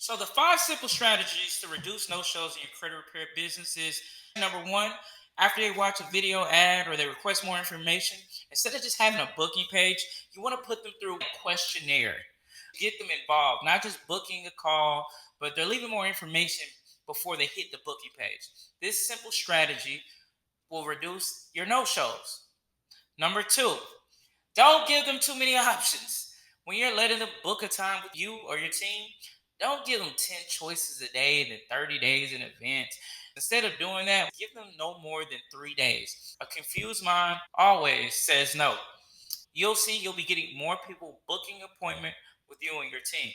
So the five simple strategies to reduce no-shows in your credit repair business is number one, after they watch a video ad or they request more information, instead of just having a booking page, you want to put them through a questionnaire. Get them involved, not just booking a call, but they're leaving more information before they hit the booking page. This simple strategy will reduce your no-shows. Number two, don't give them too many options. When you're letting them book a time with you or your team, don't give them 10 choices a day and then 30 days in advance. Instead of doing that, give them no more than 3 days. A confused mind always says no. You'll see you'll be getting more people booking appointment with you and your team.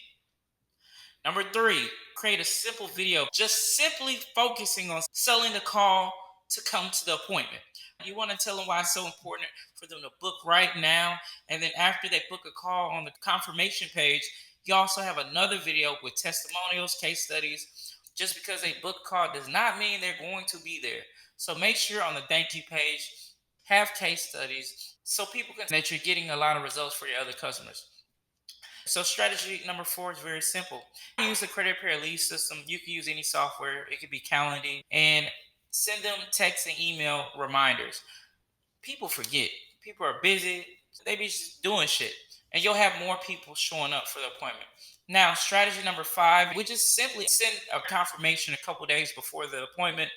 Number three, create a simple video just simply focusing on selling the call to come to the appointment. You want to tell them why it's so important for them to book right now. And then after they book a call on the confirmation page, you also have another video with testimonials, case studies. Just because they book a call does not mean they're going to be there. So make sure on the thank you page, have case studies so people can that you're getting a lot of results for your other customers. So strategy number four is very simple. Use the credit repair lead system. You can use any software. It could be Calendly and send them text and email reminders. People forget. People are busy. They be just doing shit. And you'll have more people showing up for the appointment. Now, strategy number five, we just simply send a confirmation a couple days before the appointment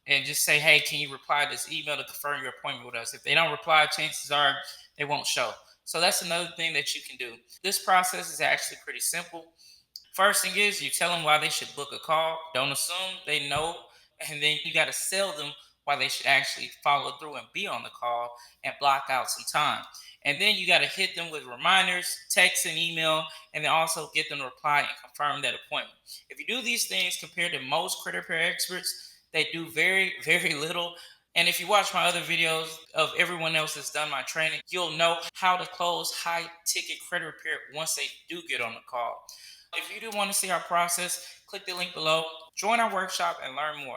and just say, hey, can you reply to this email to confirm your appointment with us? If they don't reply, chances are they won't show. So that's another thing that you can do. This process is actually pretty simple. First thing is you tell them why they should book a call. Don't assume they know. And then you got to sell them why they should actually follow through and be on the call and block out some time. And then you got to hit them with reminders, text and email, and then also get them to reply and confirm that appointment. If you do these things compared to most credit repair experts, they do very, very little. And if you watch my other videos of everyone else that's done my training, you'll know how to close high ticket credit repair once they do get on the call. If you do want to see our process, click the link below, join our workshop, and learn more.